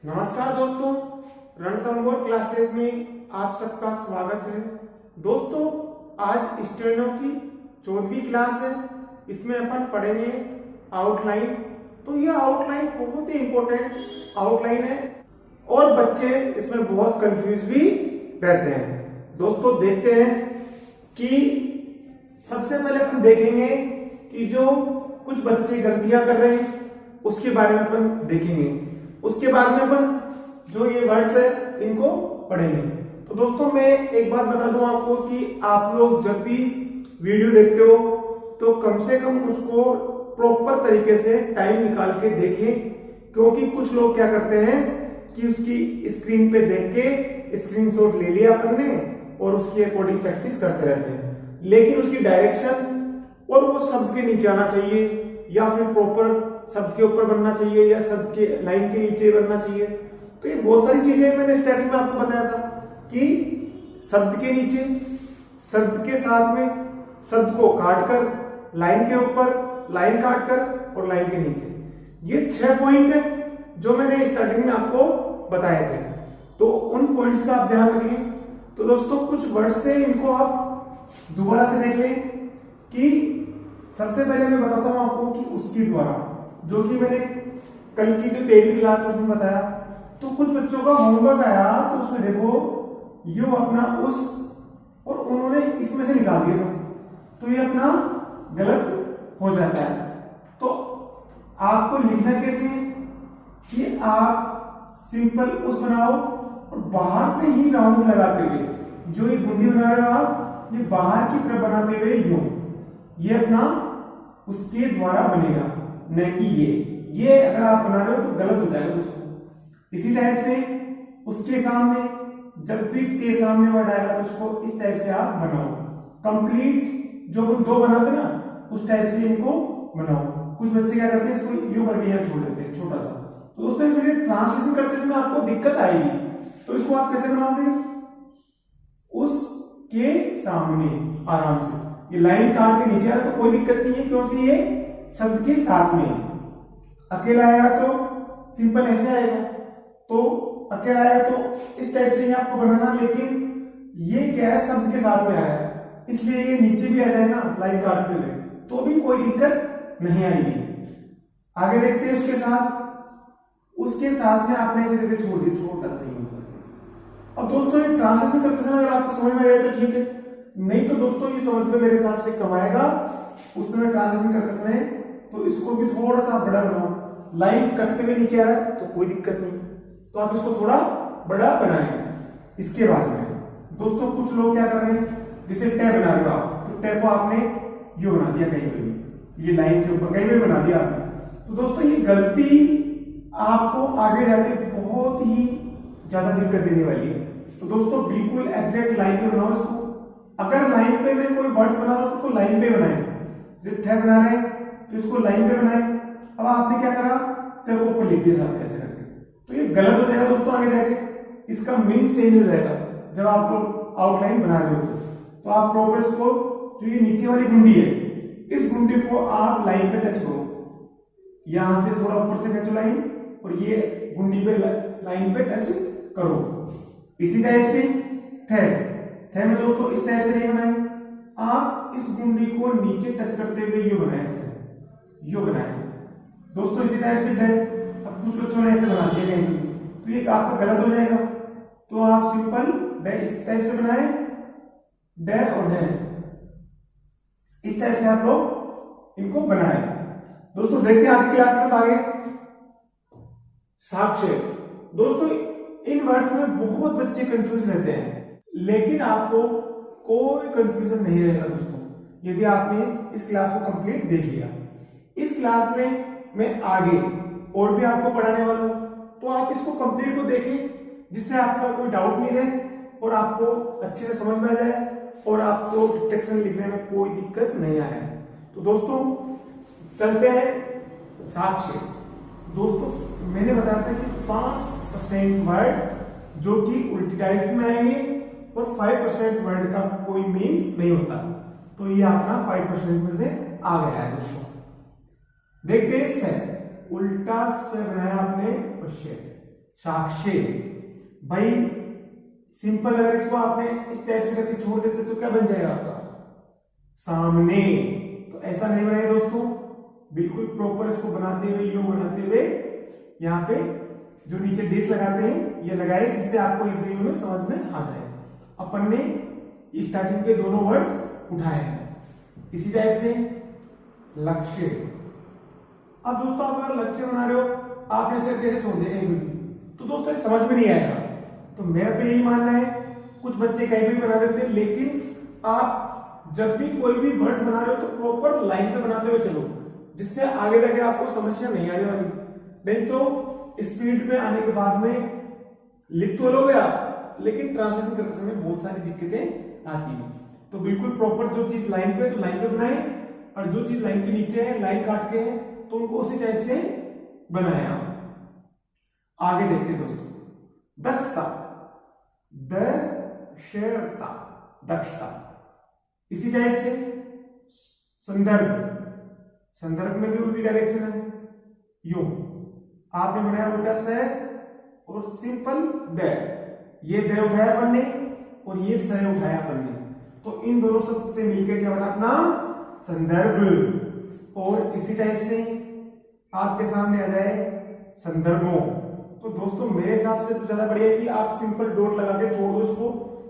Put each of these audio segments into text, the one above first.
नमस्कार दोस्तों, रणथंभौर क्लासेस में आप सबका स्वागत है। दोस्तों, आज स्टेनो की 14वीं क्लास है। इसमें अपन पढ़ेंगे आउटलाइन। तो यह आउटलाइन बहुत ही इंपॉर्टेंट आउटलाइन है और बच्चे इसमें बहुत कंफ्यूज भी रहते हैं। दोस्तों, देखते हैं कि सबसे पहले अपन देखेंगे कि जो कुछ बच्चे गलतियां कर रहे हैं उसके बारे में अपन देखेंगे। उसके बाद में अपन जो ये वर्ड्स है इनको पढ़ेंगे। तो दोस्तों, मैं एक बात बता दूं आपको कि आप लोग जब भी वीडियो देखते हो तो कम से कम उसको प्रॉपर तरीके से टाइम निकाल के देखें, क्योंकि कुछ लोग क्या करते हैं कि उसकी स्क्रीन पे देख के स्क्रीनशॉट ले लिया अपन ने और उसकी अकॉर्डिंग प्रैक्टिस करते रहते हैं, लेकिन उसकी डायरेक्शन और वो शब्द के नीचे आना चाहिए या फिर प्रॉपर शब्द के ऊपर बनना चाहिए या शब्द के लाइन के नीचे बनना चाहिए। तो ये बहुत सारी चीजें मैंने स्टार्टिंग में आपको बताया था कि शब्द के नीचे, शब्द के साथ में, शब्द को काटकर, लाइन के ऊपर, लाइन काटकर और लाइन के नीचे। ये 6 पॉइंट है जो मैंने स्टार्टिंग में आपको बताए थे। तो उन पॉइंट्स का आप ध्यान रखें। तो दोस्तों, कुछ वर्ड्स थे, इनको आप दोबारा से देख लें कि सबसे पहले मैं बताता हूं आपको कि उसके द्वारा, जो कि मैंने कल की जो 13वीं क्लास में बताया। तो कुछ बच्चों का होमवर्क आया तो उसमें देखो यो अपना उस और उन्होंने इसमें से निकाल दिया सब, तो ये अपना गलत हो जाता है। तो आपको लिखना कैसे कि आप सिंपल उस बनाओ और बाहर से ही राउंड लगाते हुए, जो ये गुंडी बना रहे हो आप, ये बाहर की तरफ बनाते हुए यूं, ये अपना उसके द्वारा बनेगा, न कि ये अगर आप बना रहे हो तो गलत हो जाएगा दोस्तों। इसी टाइप से उसके सामने, जब भी इसके सामने वर्ड आएगा तो उसको इस टाइप से आप बनाओ। कंप्लीट जो हम 2 बनाते ना उस टाइप से इनको बनाओ। कुछ बच्चे क्या करते हैं, इसको यूं करके यहाँ छोड़ देते हैं छोटा सा। तो दोस्तों, फिर ट्रांसलेशन करते समय आपको दिक्कत आएगी। तो इसको आप कैसे बनाओगे, उसके सामने आराम से, ये लाइन काट के नीचे आ रहा तो कोई दिक्कत नहीं है, क्योंकि ये शब्द के साथ में। अकेला आएगा तो सिंपल ऐसे आएगा, तो अकेला आएगा तो इस टाइप से ही आपको बनाना। लेकिन ये क्या है, शब्द के साथ में आया है, इसलिए ये नीचे भी आ जाए ना लाइन काटते हुए तो भी कोई दिक्कत नहीं आएगी। आगे देखते हैं उसके साथ में आपने ऐसे करके छोड़ दिया, छोटा सा। अब दोस्तों, ये ट्रांसलेशन करते समय अगर आपको समझ में आए तो ठीक है, नहीं तो दोस्तों ये समझ में मेरे हिसाब से कम आएगा उस समय ट्रांसलेशन करते समय। तो इसको भी थोड़ा सा बड़ा बनाओ। लाइन कटते हुए नीचे आ रहा है तो कोई दिक्कत नहीं, तो आप इसको थोड़ा बड़ा बनाएंगे। इसके बाद में दोस्तों, कुछ लोग क्या कर रहे हैं, जैसे टै बना रहे हो आप, तो टै को आपने यू बना दिया कहीं पे भी, ये लाइन के ऊपर कहीं पे बना दिया आपने। तो दोस्तों, ये गलती आपको आगे जाके बहुत ही ज्यादा दिक्कत देने वाली है। तो दोस्तों, बिल्कुल एग्जैक्ट लाइन पे बनाओ इसको। अगर लाइन पे में कोई वर्ड्स बना रहा हो तो उसको लाइन पे बनाए। जैसे ठे बना रहे हैं तो इसको लाइन पे बनाए। अब आपने क्या करा, ठे को ऊपर लिख दिया ऐसे करके, तो ये गलत हो जाएगा दोस्तों। आगे जाके इसका मीन चेंज हो जाएगा जब आप लोग आउटलाइन बना रहे हो। तो आप प्रॉपर इसको, जो ये नीचे वाली गुंडी है, इस गुंडी को आप लाइन पे टच करो, यहां से थोड़ा ऊपर से खींचो लाइन और ये गुंडी पे लाइन पे टच करो। इसी टाइप से थे में दोस्तों इस टाइप से नहीं बनाए, आप इस गुंडी को नीचे टच करते हुए यू बनाए थे, यू बनाए दोस्तों। इसी टाइप से डे, अब कुछ बच्चों ने ऐसे बना दिया कहीं, तो ये आपका गलत हो जाएगा। तो आप सिंपल डे इस टाइप से बनाए, डे और डे, इस टाइप से आप लोग इनको बनाए। दोस्तों, देखते हैं आज की क्लास में आगे साक्ष्य। दोस्तों, इन वर्ड्स में बहुत बच्चे कंफ्यूज रहते हैं, लेकिन आपको कोई कंफ्यूजन नहीं रहेगा दोस्तों, यदि आपने इस क्लास को कंप्लीट देख लिया। इस क्लास में मैं आगे और भी आपको पढ़ाने वाला हूं, तो आप इसको कंप्लीट को देखें, जिससे आपका कोई डाउट नहीं रहे और आपको अच्छे से समझ में आ जाए और आपको डिटेक्शन लिखने में कोई दिक्कत नहीं आए। तो दोस्तों, चलते हैं साक्ष्य। दोस्तों, मैंने बताया था कि 5% वर्ड जो कि उल्टी डायरेक्शन में आएंगे और 5% वर्ड का कोई मीन्स नहीं होता। तो ये अपना 5% में से आ गया है दोस्तों। देखते हैं, उल्टा से बनाया आपने क्वेश्चन, साक्षे। भाई सिंपल अगर इसको आपने इस टाइप से करके छोड़ देते तो क्या बन जाएगा आपका? सामने। तो ऐसा नहीं बनाए दोस्तों, बिल्कुल प्रॉपर इसको बनाते हुए, योग बनाते हुए यहाँ पे जो नीचे डिश लगाते हैं ये लगाए, जिससे आपको इस में समझ में आ जाए। अपन ने स्टार्टिंग के दोनों वर्ड्स उठाए हैं। इसी टाइप से लक्ष्य। अब दोस्तों आप अगर लक्ष्य बना रहे हो, आपने इसे कैसे छोड़ दिया कहीं भी, तो दोस्तों ये समझ में नहीं आएगा। तो मेरा तो यही मानना है, कुछ बच्चे कहीं भी बना देते हैं, लेकिन आप जब भी कोई भी वर्ड्स बना रहे हो तो प्रॉपर लाइन पे बनाते हुए चलो, जिससे आगे जाके आपको समस्या नहीं आने वाली। नहीं तो स्पीड में आने के बाद में लिख तो लोगे आप, लेकिन ट्रांसलेशन करते समय बहुत सारी दिक्कतें आती है। तो बिल्कुल प्रॉपर जो चीज लाइन पे तो लाइन पे बनाए, और जो चीज लाइन के नीचे है, लाइन काट के है, तो उनको उसी टाइप से बनाया। आगे देखते हैं दोस्तों, दक्षता, दक्षता, दक्षता। इसी टाइप से संदर्भ, संदर्भ में भी उल्टी डायरेक्शन है। यो आपने बनाया उल्टा स और सिंपल द, ये द उठाया अपन ने और ये स उठाया अपन ने, तो इन दोनों शब्द से मिलकर क्या बना अपना संदर्भ। और इसी टाइप से आपके सामने आ जाए संदर्भों। तो दोस्तों मेरे हिसाब से तो ज्यादा बढ़िया है कि आप सिंपल डॉट लगा के छोड़ दो इसको,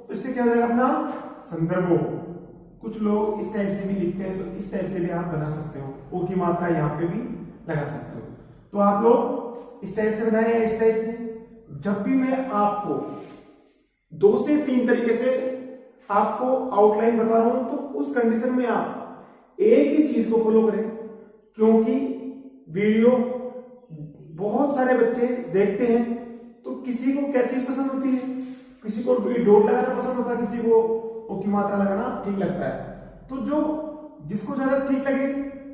तो इससे क्या हो जाएगा अपना संदर्भों। कुछ लोग इस टाइप से भी लिखते हैं, तो इस टाइप से भी आप बना सकते हो, ओ की मात्रा यहाँ पे भी लगा सकते हो। तो आप लोग इस टाइप से बनाए या इस टाइप से। जब भी मैं आपको 2 से 3 तरीके से आपको आउटलाइन बता रहा हूं, तो उस कंडीशन में आप एक ही चीज को फॉलो करें, क्योंकि वीडियो बहुत सारे बच्चे देखते हैं। तो किसी को क्या चीज पसंद होती है, किसी को डॉट लगाना पसंद होता है, किसी को ओ की मात्रा लगाना ठीक लगता है। तो जो जिसको ज्यादा ठीक लगे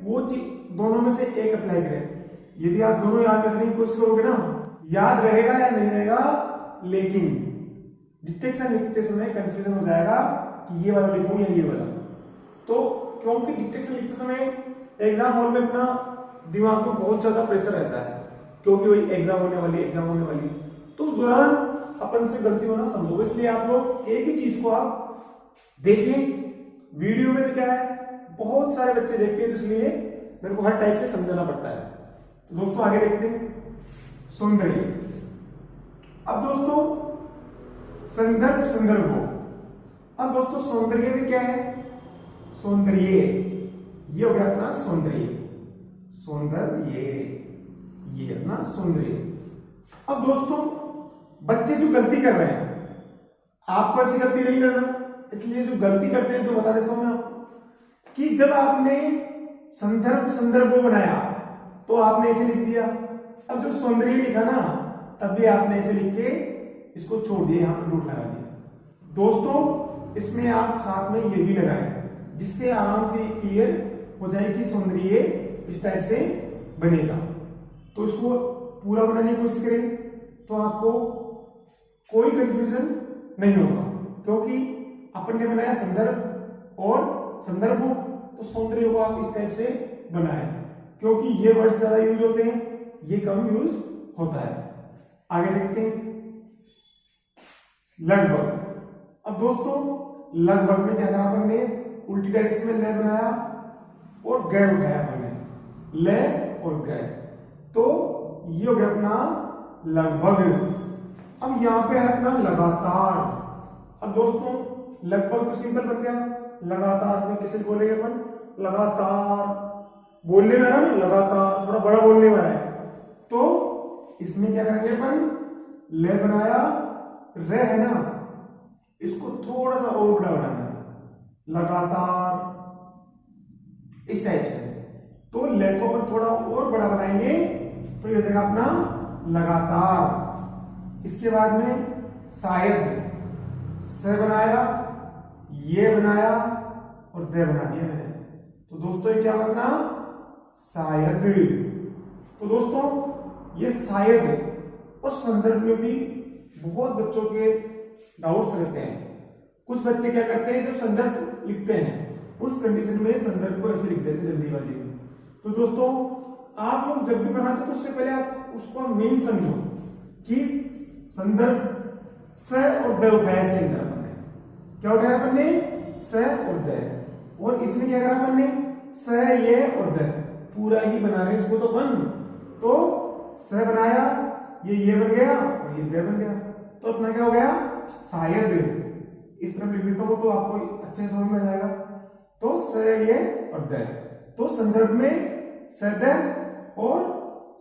वो दोनों में से एक अप्लाई करें। यदि आप दोनों याद रखने की कोशिश करोगे ना, याद रहेगा या नहीं रहेगा, लेकिन डिक्टेशन लिखते समय कंफ्यूजन हो जाएगा कि ये वाला लिखूं या ये वाला। तो क्योंकि डिक्टेशन लिखते समय एग्जाम हॉल में अपना दिमाग में बहुत ज्यादा प्रेशर रहता है, क्योंकि वही एग्जाम होने वाली, तो उस दौरान अपन से गलती होना संभव है। इसलिए आप लोग एक ही चीज को आप देखें। वीडियो में तो क्या है, बहुत सारे बच्चे देखते हैं, तो इसलिए मेरे को हर टाइप से समझाना पड़ता है। तो दोस्तों आगे देखते हैं सौंदर्य। अब दोस्तों संदर्भ, संदर्भ हो। अब दोस्तों सौंदर्य में क्या है, सौंदर्य, ये हो गया अपना सौंदर्य, सौंदर्य, ये अपना सौंदर्य। अब दोस्तों बच्चे जो गलती कर रहे हैं, आपको ऐसी गलती नहीं करना, इसलिए जो गलती करते हैं जो बता देता हूं मैं आपको, कि जब आपने संदर्भ संदर्भ बनाया तो आपने इसे लिख दिया। अब जब सौंदर्य लिखा ना, तब भी आपने इसे लिख के इसको छोड़ दिया, यहां पर डॉट लगा दिया। दोस्तों इसमें आप साथ में ये भी लगाएं, जिससे आराम से क्लियर हो जाए कि सौंदर्य इस टाइप से बनेगा। तो इसको पूरा बनाने की कोशिश करें तो आपको कोई कंफ्यूजन नहीं होगा, क्योंकि अपन ने बनाया संदर्भ और संदर्भ हो, तो सौंदर्य को आप इस टाइप से बनाए, क्योंकि ये वर्ड ज्यादा यूज होते हैं, ये कम यूज होता है। आगे देखते हैं लगभग। अब दोस्तों लगभग में क्या करा अपन ने, उल्टी डायरेक्शन में ले बनाया और गए उठाया अपन ने, ले और गए, तो ये हो गया अपना लगभग। अब यहां पे है अपना लगातार। अब दोस्तों लगभग तो सिंपल बन गया, लगातार में कैसे बोलेंगे अपन, लगातार बोलने में ना, लगातार थोड़ा बड़ा बोलने वाला है, तो इसमें क्या करेंगे अपन, ले बनाया, रे है ना, इसको थोड़ा सा और बड़ा बनाना है, लगातार इस टाइप से। तो ले को अपन थोड़ा और बड़ा बनाएंगे तो ये हो जाएगा अपना लगातार। इसके बाद में शायद, से बनाया, ये बनाया और दे बना दिया मैंने, तो दोस्तों ये क्या करना, शायद। तो दोस्तों ये शायद और संदर्भ में भी बहुत बच्चों के डाउट्स रहते हैं। कुछ बच्चे क्या करते हैं, जब संदर्भ लिखते हैं उस कंडीशन में संदर्भ को ऐसे लिख देते जल्दी वाली। तो दोस्तों आप लोग जब भी बनाते तो उससे पहले आप उसको मेन समझो कि संदर्भ स और द उठाया से इधर अपन ने क्या उठाया अपन ने स और द, और इसमें क्या करा अपन ने स ये और द पूरा ही बना रहे इसको तो बन, तो स बनाया ये बन गया और ये द बन गया, तो अपना क्या हो गया शायद। इस तरफ लिख देता हूं तो आपको अच्छे से समझ में आ जाएगा। तो स ये और द, तो संदर्भ में स द और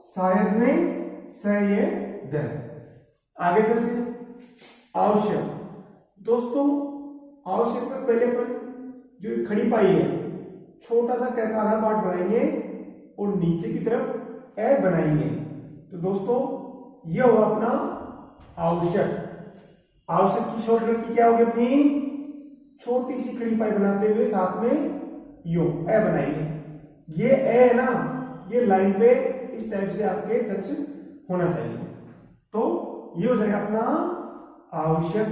शायद में स ये द। आगे चलते हैं आवश्यक। दोस्तों आवश्यक में पहले अपन जो खड़ी पाई है छोटा सा क का आधा पार्ट बनाएंगे और नीचे की तरफ ए बनाएंगे, तो दोस्तों ये होगा अपना आवश्यक। आवश्यक की शॉर्टकट की क्या होगी अपनी छोटी सी खड़ी पाई बनाते हुए साथ में यो ए बनाएंगे। ये ए है ना, ये लाइन पे इस टाइप से आपके टच होना चाहिए, तो ये हो जाएगा अपना आवश्यक।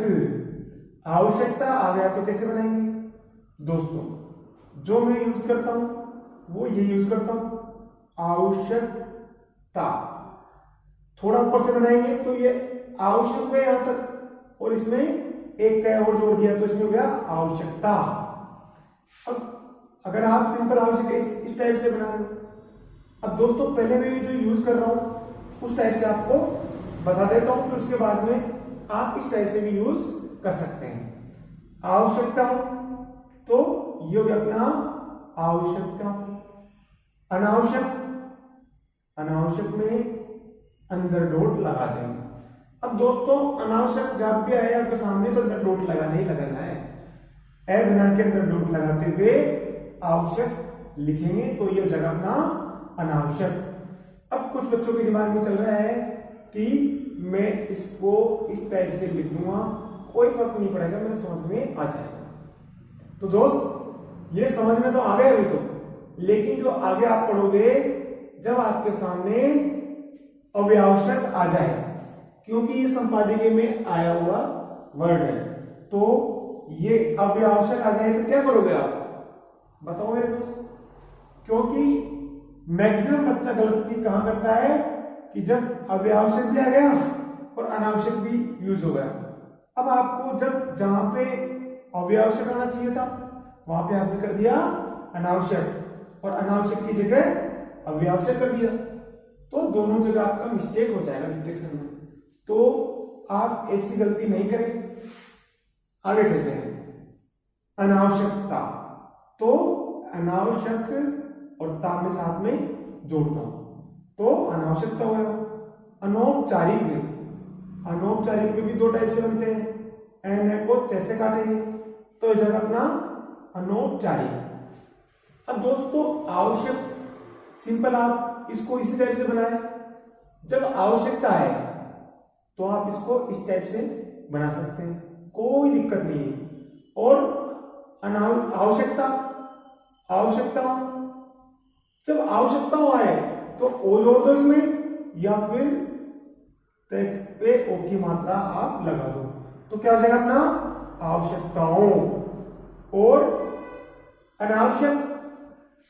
आवश्यकता आ गया तो कैसे बनाएंगे दोस्तों, जो मैं यूज करता हूं वो ये यूज करता हूं आवश्यकता। थोड़ा ऊपर से बनाएंगे तो ये आवश्यक है यहां तक, और इसमें एक कै और जोड़ दिया तो इसमें हो गया आवश्यकता। अब अगर आप सिंपल आवश्यक इस टाइप से बना लो। अब दोस्तों पहले मैं जो यूज कर रहा हूं उस टाइप से आपको बता देता हूं, फिर उसके बाद में आप इस टाइप से भी यूज कर सकते हैं। आवश्यकता तो ये हो गया अपना आवश्यकता। अनावश्यक, अनावश्यक में अंदर डॉट लगा देंगे। अब दोस्तों अनावश्यक जब भी आए आपके सामने तो अंदर डॉट लगाना ही लगाना है, ए बना के अंदर डॉट लगाते हुए आवश्यक लिखेंगे तो ये जगह अपना अनावश्यक। अब कुछ बच्चों के दिमाग में चल रहा है कि मैं इसको इस टाइप से लिख दूंगा, कोई फर्क नहीं पड़ेगा, मेरे समझ में आ जाएगा। तो दोस्त ये समझ में तो आ गया अभी तो, लेकिन जो आगे आप पढ़ोगे जब आपके सामने अव्यवश्यक आ जाए, क्योंकि ये संपादकीय में आया हुआ वर्ड है, तो ये अव्यवश्यक आ जाए तो क्या करोगे आप बताओ मेरे दोस्त। क्योंकि मैक्सिमम बच्चा गलती कहां करता है कि जब अव्यवश्यक भी आ गया और अनावश्यक भी यूज हो गया। अब आपको जब जहां पे अव्यवश्यक आना चाहिए था वहां पे आपने कर दिया अनावश्यक, और अनावश्यक की जगह अव्यवश्यक कर दिया, तो दोनों जगह आपका मिस्टेक हो जाएगा डिटेक्शन में। तो आप ऐसी गलती नहीं करें। आगे चलते हैं अनावश्यकता। तो अनावश्यक और ता में साथ में जोड़ता हूं तो अनावश्यकता हो गया। अनौपचारिक, अनौपचारिक में भी दो टाइप से बनते हैं, एन ए को जैसे काटेंगे तो यह जगह अपना अनौपचारिक। अब दोस्तों आवश्यक सिंपल आप इसको इसी टाइप से बनाएं, जब आवश्यकता है तो आप इसको इस टाइप से बना सकते हैं, कोई दिक्कत नहीं है। और आवश्यकता, आवश्यकता जब आवश्यकता आए तो ओ जोड़ दो इसमें, या फिर तक पे ओ की मात्रा आप लगा दो, तो क्या हो जाएगा अपना आवश्यकताओं। और अनावश्यक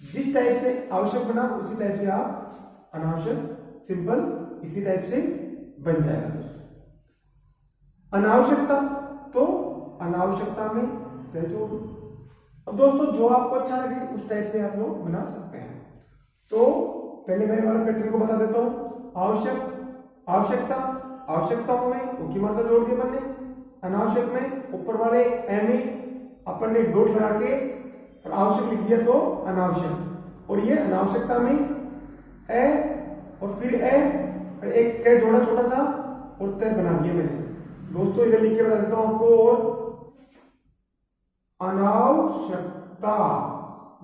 जिस टाइप से आवश्यक बना उसी टाइप से आप अनावश्यक सिंपल इसी टाइप से बन जाएगा दोस्तों। अनावश्यकता तो अनावश्यकता में तय जोड़। अब दोस्तों जो आपको अच्छा लगे उस टाइप से आप लोग बना सकते हैं। तो पहले मैंने वाला पैटर्न को बता देता हूं। आवश्यक, आवश्यकता, आवश्यकताओं में ओ की मात्रा जोड़ दी अपन ने, अनावश्यक में ऊपर वाले ए में अपन ने डॉट लगा के और आवश्यक लिख दिया तो अनावश्यक, और ये अनावश्यकता में ए और फिर ए और एक के जोड़ा छोटा सा और तय बना दिया मैंने दोस्तों। इधर लिख के बता देता हूं आपको। और अनावश्यकता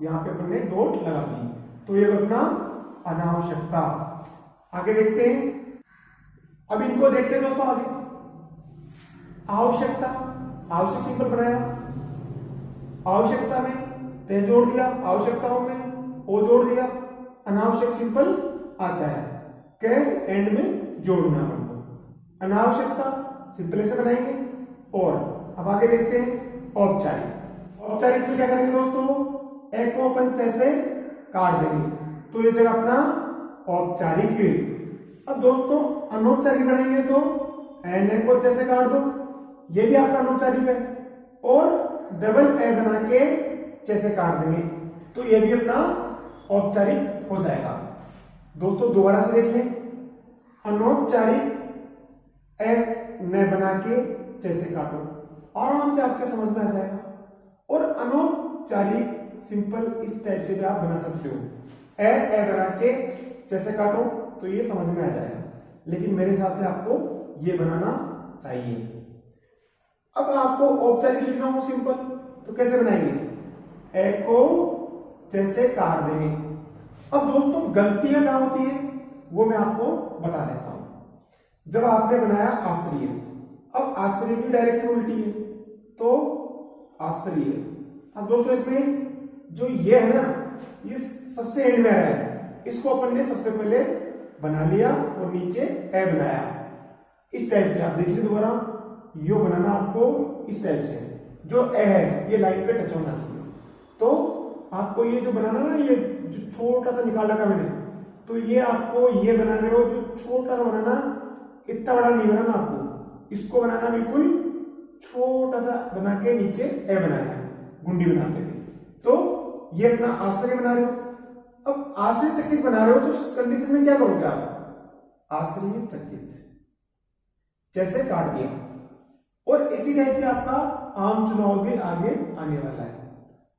यहां पे अपन ने डॉट लगा दी तो ये अपना अनावश्यकता। आगे देखते हैं, अब इनको देखते हैं दोस्तों आगे। आवश्यकता, आवश्यक सिंपल बनाया, आवश्यकता में तय जोड़ दिया, आवश्यकताओं में ओ जोड़ दिया, अनावश्यक सिंपल आता है के एंड में जोड़ना हमको। अनावश्यकता सिंपल ऐसे बनाएंगे। और अब आगे देखते हैं औपचारिक। औपचारिक में क्या करेंगे दोस्तों, ए को अपन जैसे काट देंगे तो ये जगह अपना औपचारिक। अब दोस्तों अनौपचारिक बनाएंगे तो एन को जैसे काट दो, ये भी आपका अनौपचारिक है, और डबल ए बना के जैसे काट देंगे तो ये भी अपना औपचारिक हो जाएगा। दोस्तों दोबारा से देख लें, अनौपचारिक ए न बना के जैसे काटो, आराम से आपके समझ में आ जाएगा। और अनौपचारिक सिंपल इस टाइप से भी आप बना सकते हो, ए बना के जैसे काटो तो ये समझ में आ जाएगा, लेकिन मेरे हिसाब से आपको ये बनाना चाहिए। अब आपको औपचारिक लिखना हो सिंपल, तो कैसे बनाएंगे, ए को जैसे काट देंगे। अब दोस्तों गलतियां क्या होती है वो मैं आपको बता देता हूं। जब आपने बनाया आश्रय, अब आश्रय की डायरेक्शन उल्टी है तो आश्रय। अब दोस्तों इसमें जो ये है ना, ये सबसे एंड में है, इसको अपन ने सबसे पहले बना लिया और नीचे ए बनाया। इस टाइप से आप देखिए दोबारा, यो बनाना आपको इस टाइप से, जो ए है ये लाइन पे टच होना चाहिए। तो आपको ये जो बनाना ना, ये जो छोटा सा निकाल रखा मैंने, तो ये आपको ये बना रहे हो, जो छोटा सा बनाना, इतना बड़ा नहीं बनाना आपको, इसको बनाना बिल्कुल छोटा सा बना के नीचे ए बनाना है गुंडी बनाते हुए। तो ये अपना आश्रय बना रहे हो। अब आश्रय चकित बना रहे हो तो उस कंडीशन में क्या करोगे आप, आश्रय चकित जैसे काट दिया। और इसी टाइप से आपका आम चुनाव भी आगे आने वाला है।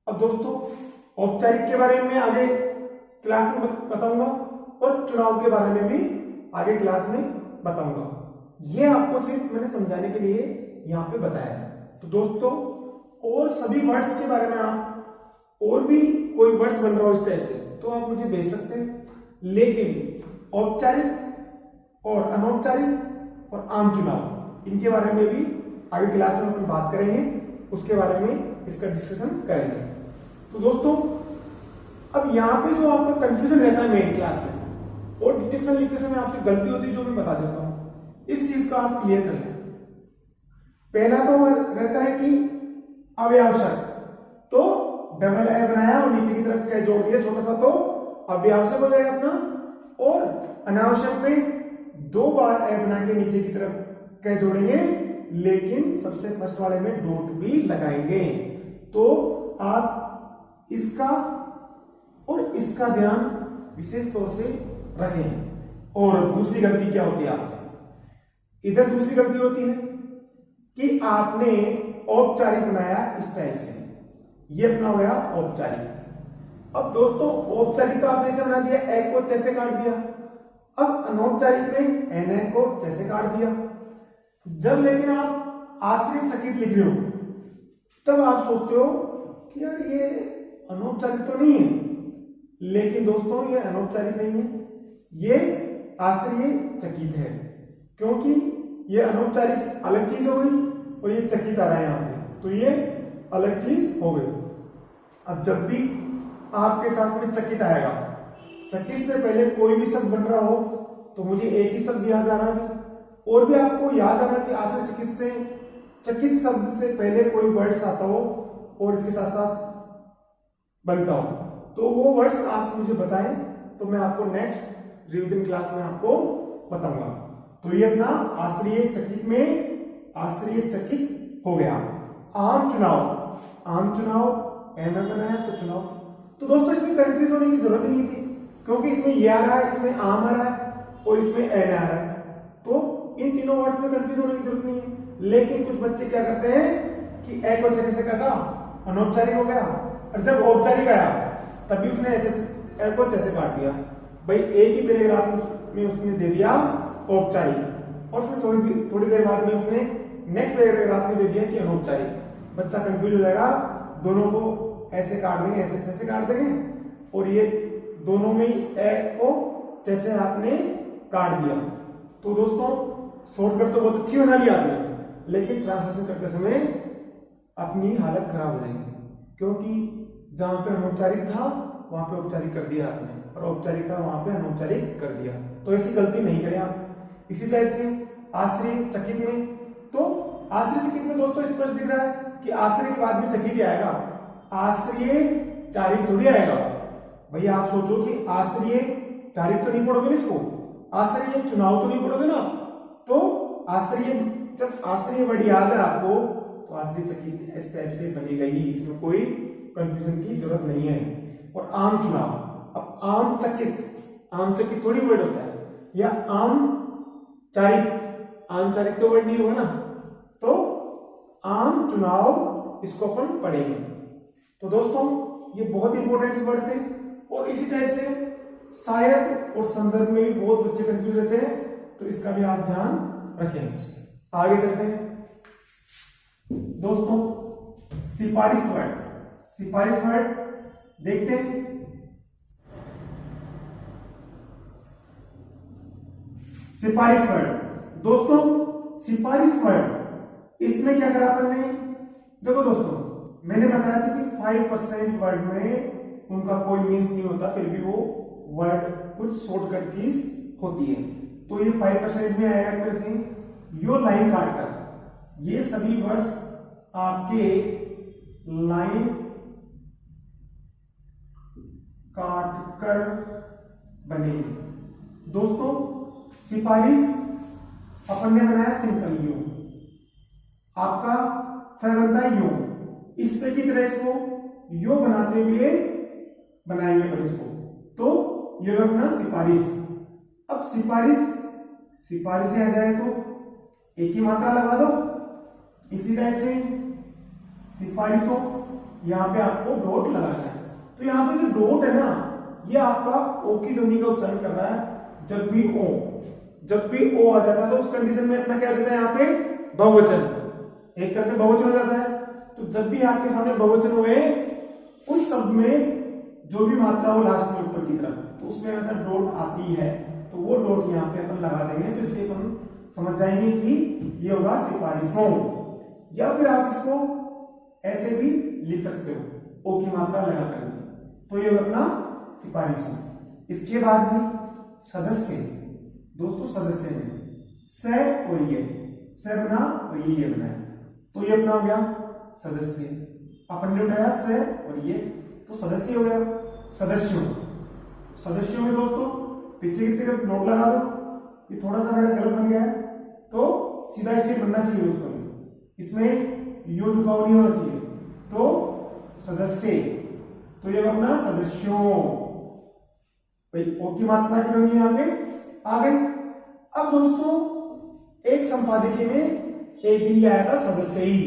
अब दोस्तों औपचारिक के बारे में आगे क्लास में बताऊंगा और चुनाव के बारे में भी आगे क्लास में बताऊंगा। ये आपको सिर्फ मैंने समझाने के लिए यहाँ पे बताया है। तो दोस्तों और सभी वर्ड्स के बारे में आप और भी कोई वर्ड्स बन रहा हो इस टाइप से तो आप मुझे भेज सकते हैं, लेकिन औपचारिक और अनौपचारिक और आम चुनाव इनके बारे में भी आगे क्लास में अपन बात करेंगे, उसके बारे में इसका डिस्कशन करेंगे। तो दोस्तों अब यहाँ पे जो आपको कंफ्यूजन रहता है मेन क्लास में और डिटेक्शन लिखते समय आपसे गलती होती है, जो मैं बता देता हूँ, इस चीज का आप क्लियर कर लें। पहला तो रहता है कि अव्यवशक, तो डबल ए बनाया और नीचे की तरफ क्या जोड़ दिया छोटा सा, तो अव्यवशक हो जाएगा अपना। और अनावश्यक में 2 बार ए बना के नीचे की तरफ क्या जोड़ेंगे, लेकिन सबसे फर्स्ट वाले में डॉट भी लगाएंगे। तो आप इसका और इसका ध्यान विशेष तौर से रखें। और दूसरी गलती क्या होती है आपसे, इधर दूसरी गलती होती है कि आपने औपचारिक बनाया इस टाइप से, ये अपना हो गया औपचारिक। अब दोस्तों औपचारिक तो आपने ऐसे बना दिया, ए को जैसे काट दिया। अब अनौपचारिक में एन को जैसे काट दिया। जब लेकिन आप आश्रित चकित लिख रहे हो तब आप सोचते हो कि यार ये अनौपचारिक तो नहीं है, लेकिन दोस्तों ये अनौपचारिक नहीं है, ये आश्रय चकित है, क्योंकि ये अनौपचारिक अलग चीज हो गई और ये चकित आ रहा है यहाँ पे, तो ये अलग चीज हो गई। अब जब भी आपके साथ में चकित आएगा, चकित से पहले कोई भी शब्द बन रहा हो तो मुझे एक ही शब्द याद आ रहा है, और भी आपको याद आना कि आश्रय चकित से चकित शब्द से पहले कोई वर्ड्स आता हो और इसके साथ साथ बनता हो, तो वो वर्ड्स आप मुझे बताएं, तो मैं आपको नेक्स्ट रिवीजन क्लास में आपको बताऊंगा। तो ये अपना आश्रय चकित में आश्रय चकित हो गया। आम चुनाव, आम चुनाव एन बनाया तो चुनाव। तो दोस्तों इसमें कंफ्यूज होने की जरूरत नहीं थी, क्योंकि इसमें ये आ रहा है, इसमें आम आ रहा है और इसमें एन आ रहा है, तो इन तीनों वर्ड्स में कंफ्यूज होने की जरूरत नहीं है। लेकिन कुछ बच्चे क्या करते हैं कि ए को जैसे काटा, अनौपचारिक हो गया, और जब औपचारिक आया तभी उसने ऐसे ए को जैसे काट दिया। भाई एक ही पैराग्राफ में उसने दे दिया औपचारिक, और फिर थोड़ी देर बाद में उसने नेक्स्ट पैराग्राफ में दे दिया कि अनौपचारिक। बच्चा कंफ्यूज हो जाएगा, दोनों को ऐसे काट देंगे, ऐसे जैसे काट देंगे, और ये दोनों में ही ए को जैसे आपने काट दिया। तो दोस्तों शॉर्टकट तो बहुत अच्छी बना ली आपने, लेकिन ट्रांसलेशन करते समय अपनी हालत खराब हो जाएगी, क्योंकि जहां पे अनौपचारिक था वहां पे औपचारिक कर दिया आपने, और औपचारिक था वहां पे अनौपचारिक कर दिया। तो ऐसी गलती नहीं करें आप। इसी टाइप से आश्रय चकित में, तो आश्रय चकित में दोस्तों स्पष्ट दिख रहा है कि आश्रय के बाद में चकित ही आएगा, आश्रय चारिक थोड़ी आएगा। भैया आप सोचो कि आश्रय चारिक तो नहीं पढ़ोगे ना इसको, आश्रय चुनाव तो नहीं पढ़ोगे ना, तो आश्चर्य, जब आश्चर्य वर्ड याद है आपको तो आश्चर्यचकित इस टाइप से बनेगा ही, इसमें कोई कंफ्यूजन की जरूरत नहीं है। और आम चुनाव, अब आम चकित थोड़ी वर्ड होता है, या आम चारिक तो वर्ड नहीं होगा ना, तो आम चुनाव इसको अपन पढ़ेंगे। तो दोस्तों ये बहुत इंपॉर्टेंट वर्ड थे, और इसी टाइप से शायद और संदर्भ में भी बहुत बच्चे कंफ्यूज रहते हैं, तो इसका भी आप ध्यान रखें। आगे चलते हैं दोस्तों, सिफारिश वर्ड देखते हैं। सिफारिश वर्ड दोस्तों, सिफारिश वर्ड इसमें क्या करा अपन ने, देखो दोस्तों मैंने बताया था कि 5% वर्ड में उनका कोई मीन्स नहीं होता, फिर भी वो वर्ड कुछ शॉर्टकट कीज होती है। तो ये 5% में आएगा कैसे, यो लाइन काटकर, ये सभी वर्ड्स आपके लाइन काटकर बनेंगे। दोस्तों सिफारिश अपन ने बनाया सिंपल यू, आपका फै बनता है यू, इस पे की तरह इसको यो बनाते हुए बनाएंगे अपन इसको, तो ये अपना सिफारिश। अब सिफारिश से आ जाए तो एक ही मात्रा लगा दो, इसी टाइप से सिफारिशों, यहां पे आपको डॉट लगाना है। तो यहां पे जो डॉट है ना, ये आपका ओ की ध्वनि का उच्चारण कर रहा है। जब भी ओ आ जाता है तो उस कंडीशन में अपना क्या हो जाता है, यहाँ पे बहुवचन, एक तरह से बहुवचन हो जाता है। तो जब भी आपके सामने बहुवचन हुए, उस शब्द में जो भी मात्रा हो लास्ट में ऊपर की तरफ, तो उसमें ऐसा डॉट आती है, तो वो डॉट यहाँ पे अपन लगा देंगे, तो इससे अपन समझ जाएंगे कि ये होगा सिफारिशों। या फिर आप इसको ऐसे भी लिख सकते हो, ओ की मात्रा लगा करके, तो ये अपना सिफारिशों। इसके बाद में सदस्य, दोस्तों सदस्य में स और ये स बना और ये बना, तो ये अपना हो गया सदस्य। अपन ने उठाया स और ये, तो सदस्य हो गया। सदस्यों में दोस्तों पीछे की तरफ नोट लगा दो, ये थोड़ा सा मेरा गलत बन गया है, तो सीधा स्टेप बनना चाहिए उसको, इसमें यो झुकाव नहीं होना चाहिए, तो सदस्य, तो ये अपना सदस्यों, भाई ओ की मात्रा की ध्वनि यहाँ पे आ गई। अब दोस्तों एक संपादकीय में एक दिन आया था सदस्य ही।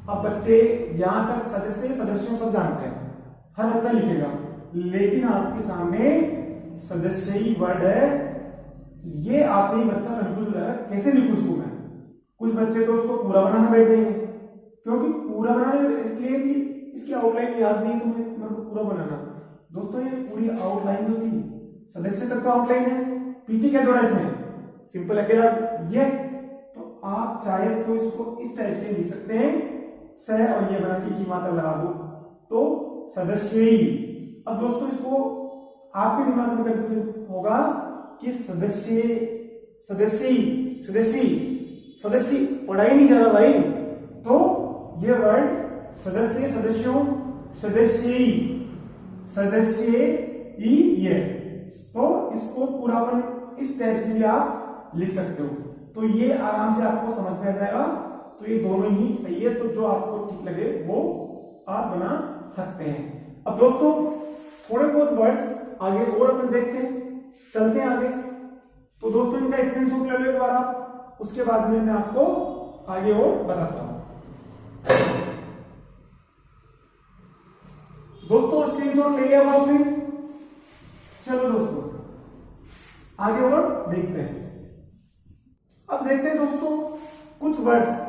अब बच्चे यहां तक सदस्यों सब जानते हैं, हर बच्चा लिखेगा, लेकिन आपके सामने सदस्य ही वर्ड है, ये आते ही बच्चा कंफ्यूज हो जाएगा, कैसे लिखूं इसको मैं। कुछ बच्चे तो उसको पूरा बनाना बैठ जाएंगे, क्योंकि पूरा बनाने इसलिए कि इसकी आउटलाइन याद नहीं, तो मेरे को पूरा बनाना। दोस्तों ये पूरी आउटलाइन जो थी, सदस्य तक तो आउटलाइन है, पीछे क्या जोड़ा इसमें, सिंपल अकेला ये। तो आप चाहे तो इसको इस टाइप से लिख सकते हैं, स और ये बना के की मात्रा लगा दो, तो सदस्य ही। अब दोस्तों इसको आपके दिमाग में कंफ्यूजन होगा कि सदस्य पढ़ा ही नहीं जा रहा भाई, तो ये वर्ड सदस्यों, सदस्य ये, तो इसको पूरापन इस टाइप से भी आप लिख सकते हो, तो ये आराम से आपको समझ में आ जाएगा। तो ये दोनों ही सही है, तो जो आपको ठीक लगे वो आप बना सकते हैं। अब दोस्तों थोड़े बहुत वर्ड्स आगे और अपन देखते हैं, चलते हैं आगे। तो दोस्तों इनका स्क्रीनशॉट ले लो एक बार आप, उसके बाद में मैं आपको आगे और बताता हूं। दोस्तों स्क्रीनशॉट ले लिया आपने, चलो दोस्तों आगे और देखते हैं। अब देखते हैं दोस्तों कुछ वर्ड्स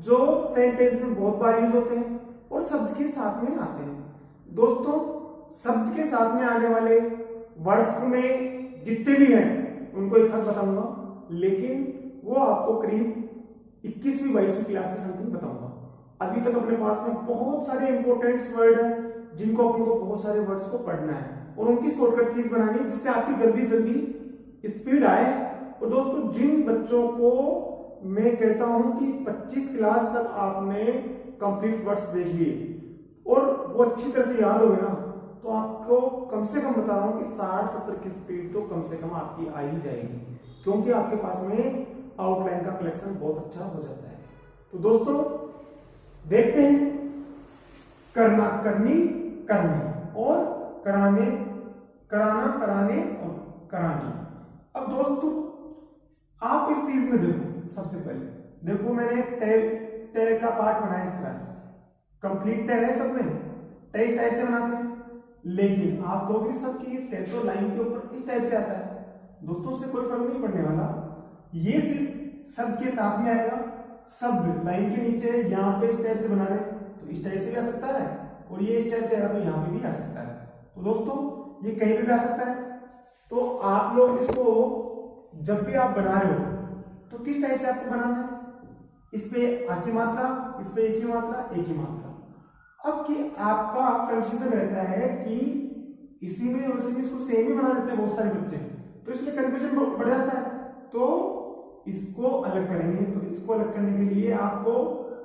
जो सेंटेंस में बहुत बार यूज होते हैं और शब्द के साथ में आते हैं। दोस्तों शब्द के साथ में आने वाले वर्ड्स में जितने भी हैं उनको एक साथ बताऊंगा, लेकिन वो आपको करीब 21वीं 22वीं क्लास के समथिंग बताऊंगा। अभी तक अपने पास में बहुत सारे इंपॉर्टेंट वर्ड हैं जिनको अपन को बहुत सारे वर्ड्स को पढ़ना है और उनकी शॉर्टकट कीज बनानी है, जिससे आपकी जल्दी स्पीड आए। और दोस्तों जिन बच्चों को मैं कहता हूं कि 25 क्लास तक आपने कंप्लीट वर्ड्स देख लिए और वो अच्छी तरह से याद हो गया, तो आपको कम से कम बता रहा हूं कि 60-70 की स्पीड तो कम से कम आपकी आ ही जाएगी, क्योंकि आपके पास में आउटलाइन का कलेक्शन बहुत अच्छा हो जाता है। तो दोस्तों देखते हैं करना, करनी, करने और कराने, कराना, कराने और करानी। अब दोस्तों आप इस चीज में देखो, सबसे पहले देखो मैंने टै का पार्ट बनाया इस तरह, कंप्लीट टै है, सब में टै इस टाइप से बनाते हैं, लेकिन आप दोगे सबकी टै तो लाइन के ऊपर इस टाइप से आता है। दोस्तों उससे कोई फर्क नहीं पड़ने वाला, ये सिर्फ शब्द के साथ में आएगा, शब्द लाइन के नीचे यहाँ पे इस टाइप से बना रहे तो इस टाइप से भी आ सकता है, और ये इस टाइप से आएगा तो यहाँ पे भी आ सकता है। तो दोस्तों ये कहीं भी आ सकता है। तो आप लोग इसको जब भी आप बना रहे हो तो किस टाइप से आपको बनाना है, इस पे आ की मात्रा, इस पे एक ही मात्रा, एक ही मात्रा। अब कि आपका कंफ्यूजन रहता है कि इसी में और इसी में इसको सेम ही बना देते हैं बहुत सारे बच्चे, तो इसलिए कंफ्यूजन बढ़ जाता है। तो इसको अलग करेंगे, तो इसको अलग करने के लिए आपको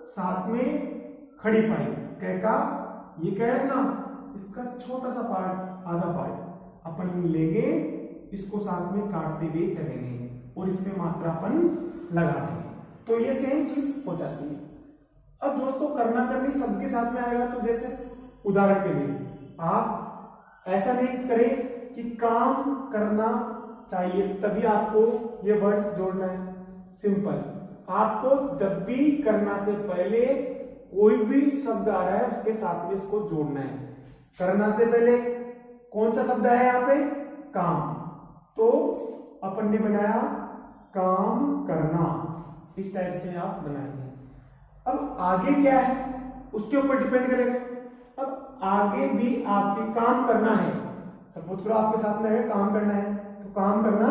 साथ में खड़ी पाई कै का, ये क्या है ना, इसका छोटा सा पार्ट, आधा पार्ट अपन लेंगे, इसको साथ में काटते हुए चलेंगे और इस पे मात्रापन लगा देंगे, तो ये सेम चीज हो जाती है। अब दोस्तों करना करनी सबके साथ में आएगा, तो जैसे उदाहरण के लिए आप ऐसा नहीं करें कि काम करना चाहिए तभी आपको ये वर्ड्स जोड़ना है। सिंपल, आपको जब भी करना से पहले कोई भी शब्द आ रहा है उसके साथ में इसको जोड़ना है। करना से पहले कौन सा शब्द आया यहाँ पे, काम, तो अपन ने बनाया काम करना, इस टाइप से आप बनाएंगे। अब आगे क्या है उसके ऊपर डिपेंड करेगा। अब आगे भी आपके काम करना है, सपोज करो आपके साथ में है काम करना है, तो काम करना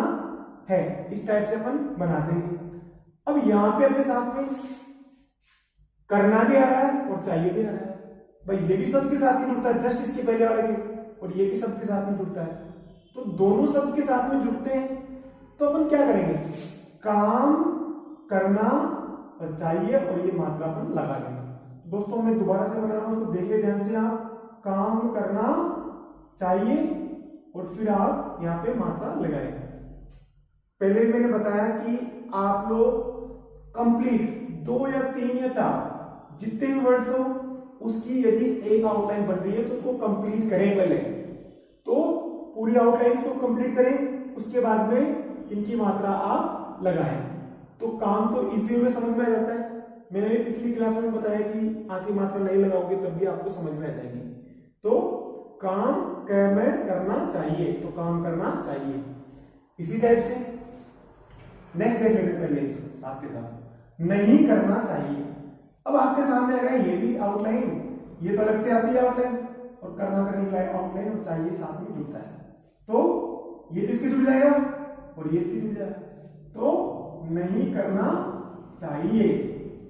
है, इस टाइप से अपन बना देंगे। अब यहां पे अपने साथ में करना भी आ रहा है और चाहिए भी आ रहा है, भाई ये भी शब्द के साथ में जुड़ता है, जस्ट इसके पहले वाले के, और ये भी शब्द के साथ में जुड़ता है, तो दोनों शब्द के साथ में जुड़ते हैं। तो अपन क्या करेंगे, काम करना और चाहिए और ये मात्रा अपन लगा देंगे। दोस्तों मैं दोबारा से बना रहा हूं, उसको देख ले ध्यान से। आप काम करना चाहिए और फिर आप यहाँ पे मात्रा लगाएंगे। पहले मैंने बताया कि आप लोग कंप्लीट 2 या 3 या 4 जितने भी वर्ड्स हो उसकी यदि एक आउटलाइन बन रही है तो उसको कंप्लीट करें पहले, तो पूरी आउटलाइन को कंप्लीट करें, उसके बाद में इनकी मात्रा आप लगाएं, तो काम तो इजी में समझ में आ जाता है। मैंने भी पिछली क्लास में बताया कि आखिरी मात्रा नहीं लगाओगे तब भी आपको समझ में आ जाएगी। तो काम में करना चाहिए, तो काम करना चाहिए, इसी टाइप से। नेक्स्ट देख लेते पहले इसको आपके साथ, नहीं करना चाहिए। अब आपके सामने आ गया ये भी आउटलाइन, ये तो अलग से आती है आउटलाइन, और करना करने की आउटलाइन और चाहिए साथ में जुड़ता है, तो ये किसकी जुड़ जाएगा और ये इसकी जुड़ जाएगा, तो नहीं करना चाहिए,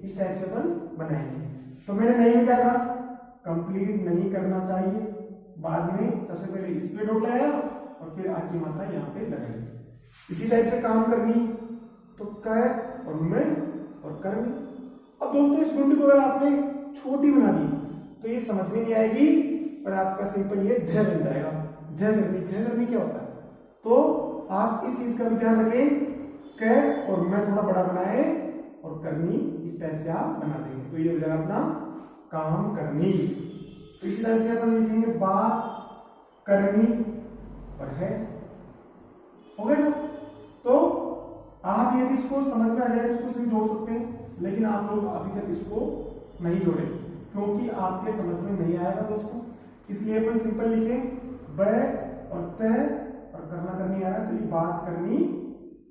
इस टाइप से अपन बनाएंगे। तो मैंने नहीं में क्या करा, कंप्लीट नहीं करना चाहिए, बाद में सबसे पहले इस पे डॉट लगाया और फिर आ की मात्रा यहाँ पे लगाई। इसी टाइप से काम करनी, तो कर और मैं और करनी। अब दोस्तों इस गुंडी को अगर आपने छोटी बना दी तो ये समझ में नहीं आएगी, पर आपका सिंपल ये झ बन जाएगा। झ करनी क्या होता है, तो आप इस चीज का भी ध्यान रखें, कर और मैं थोड़ा बड़ा बनाए और करनी, इस टाइप से आप बना देंगे, तो ये हो जाएगा अपना काम करनी। तो इसी टाइप से अपन लिखेंगे बात करनी और है, हो गया। तो आप यदि इसको समझ में आ जाए इसको सिर्फ जोड़ सकते हैं, लेकिन आप लोग अभी तक इसको नहीं जोड़े क्योंकि आपके समझ में नहीं आएगा दोस्तों, इसलिए अपन सिंपल लिखें ब और त और करना करनी आ रहा है, तो ये बात करनी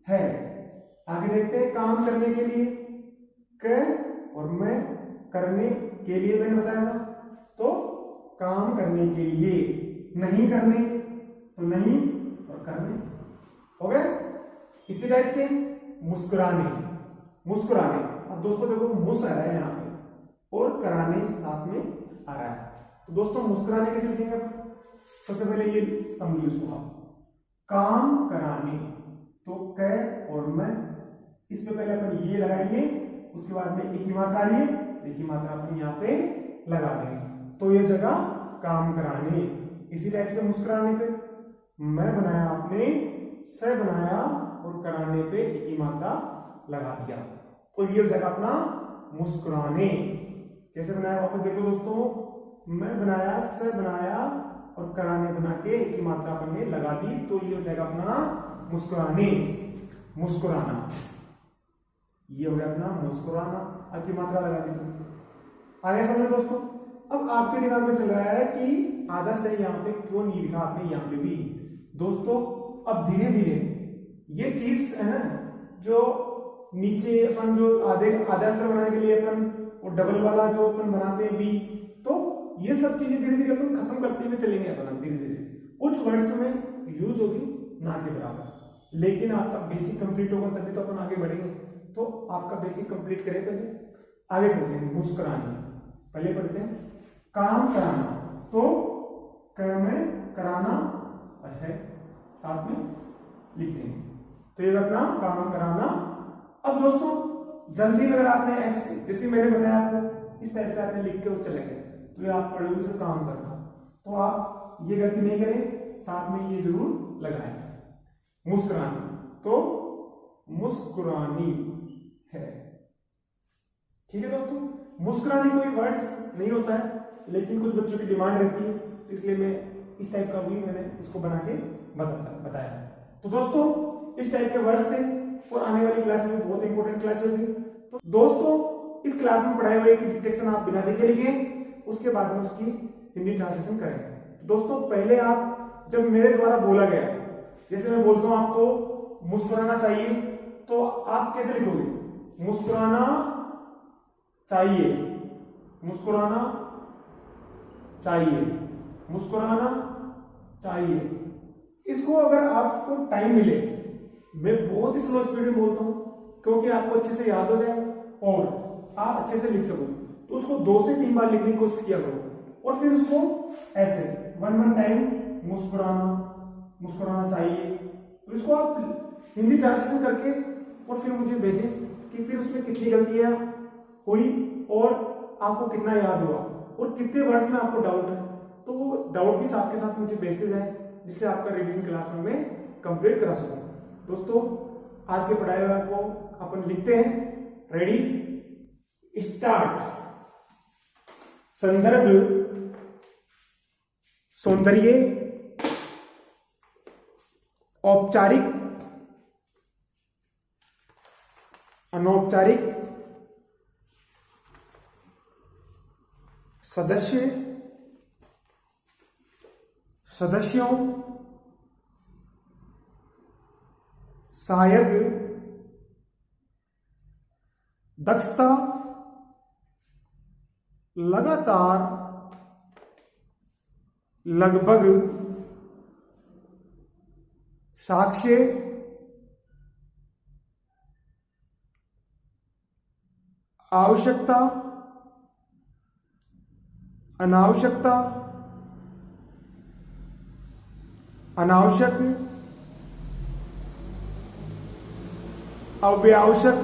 है। आगे देखते हैं काम करने के लिए क और मैं करने के लिए मैंने बताया था, तो काम करने के लिए, नहीं करने तो नहीं और करने, हो गया। इसी टाइप से मुस्कुराने, मुस्कुराने। अब दोस्तों देखो मुस आ रहा है यहाँ पे और कराने साथ में आ रहा है, तो दोस्तों मुस्कुराने कैसे लिखेंगे, सबसे पहले ये समझिए उसको आप, काम कराने, तो क और मैं, इसके पहले अपन ये लगाएंगे, उसके बाद में एक ही मात्रा आई है, एक ही मात्रा अपन यहाँ पे लगा देंगे, तो ये जगह काम कराने। इसी टाइप से मुस्कुराने पे मैं बनाया, आपने से बनाया और कराने पे एक ही मात्रा लगा दिया। तो ये हो जाएगा अपना मुस्कुराने। कैसे बनाया वापस देखो दोस्तों, मैं बनाया, से बनाया और कराने बना के एक ही मात्रा अपन ने लगा दी, तो ये हो जाएगा अपना मुस्कुराने, मुस्कुराना। ये हो गया अपना मुस्कुराना, अब की मात्रा लगा दी। तो आगे समझो दोस्तों। अब आपके दिमाग में चल रहा है कि आधा से यहाँ पे क्यों नहीं लिखा आपने यहाँ पे भी। दोस्तों अब धीरे धीरे ये चीज है ना, जो नीचे अपन जो आधे आधा अक्षर बनाने के लिए अपन वो डबल वाला जो अपन बनाते हैं भी, तो ये सब चीजें धीरे धीरे अपन खत्म करते हुए चलेंगे अपन धीरे धीरे। कुछ वर्ड्स में यूज होगी ना के बराबर, लेकिन आपका बेसिक कंप्लीट होगा तभी तो अपन आगे बढ़ेंगे। तो आपका बेसिक कंप्लीट करें, पहले आगे चलते हैं। मुस्कुराने पहले पढ़ते हैं। काम कराना, तो क में कराना और है साथ में लिखते हैं, तो ये अपना काम कराना। अब दोस्तों जल्दी में अगर आपने ऐसे जैसे मैंने बताया आपको इस टाइप से आपने लिख के चले गए, तो ये आप पढ़ोगे से काम करना, तो आप ये गलती नहीं करें, साथ में ये जरूर लगाएं। मुस्कुरानी, तो मुस्कुरानी है। ठीक है दोस्तों, मुस्कुरानी कोई वर्ड्स नहीं होता है, लेकिन कुछ बच्चों की डिमांड रहती है, इसलिए मैं इस टाइप का भी मैंने इसको बना के बताया। तो दोस्तों इस टाइप के वर्ड्स थे और आने वाली क्लास में बहुत इंपॉर्टेंट क्लास होगी। तो दोस्तों इस क्लास में पढ़ाई हुई की डिटेक्शन आप बिना देखे लिखें, उसके बाद में उसकी हिंदी ट्रांसलेशन करें। दोस्तों पहले आप जब मेरे द्वारा बोला गया, जैसे मैं बोलता हूं आपको मुस्कुराना चाहिए, तो आप कैसे लिखोगे? मुस्कुराना चाहिए, मुस्कुराना चाहिए, मुस्कुराना चाहिए। इसको अगर आपको टाइम मिले, मैं बहुत ही स्लो स्पीड में बोलता हूं क्योंकि आपको अच्छे से याद हो जाए और आप अच्छे से लिख सको, तो उसको 2 से 3 बार लिखने की कोशिश किया करो और फिर उसको ऐसे 1 टाइम मुस्कुराना, मुस्कुराना चाहिए, तो इसको आप हिंदी ट्रांसलेशन करके और फिर मुझे भेजें कि फिर उसमें कितनी गलतियां हुई और आपको कितना याद हुआ और कितने वर्ड्स में आपको डाउट है, तो वो डाउट भी साथ के साथ मुझे भेजते जाए, जिससे आपका रिवीजन क्लास में मैं कंप्लीट करा सकूं। दोस्तों आज के पढ़ाए हुए को अपन लिखते हैं। Ready start. संदर्भ सौंदर्य, औपचारिक अनौपचारिक, सदस्य सदस्यों, शायद, दक्षता, लगातार, लगभग, साक्ष्य, आवश्यकता, अनावश्यकता, अनावश्यक, अव्यावश्यक,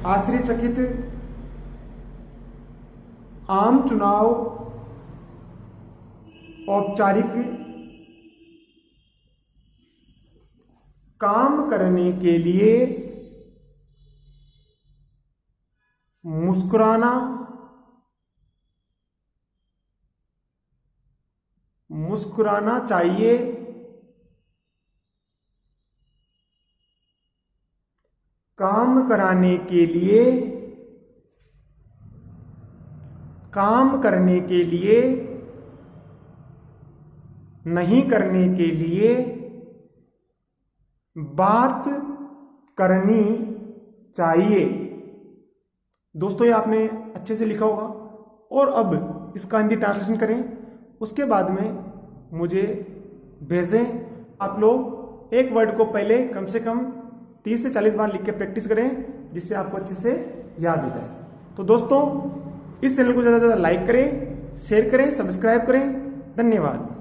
आश्चर्यचकित, आम चुनाव, औपचारिक, काम करने के लिए, मुस्कुराना, मुस्कुराना चाहिए, काम कराने के लिए, काम करने के लिए, नहीं करने के लिए, बात करनी चाहिए। दोस्तों ये आपने अच्छे से लिखा होगा और अब इसका हिंदी ट्रांसलेशन करें, उसके बाद में मुझे भेजें। आप लोग एक वर्ड को पहले कम से कम 30 से 40 बार लिख के प्रैक्टिस करें, जिससे आपको अच्छे से याद हो जाए। तो दोस्तों इस चैनल को ज़्यादा से ज़्यादा लाइक करें, शेयर करें, सब्सक्राइब करें। धन्यवाद।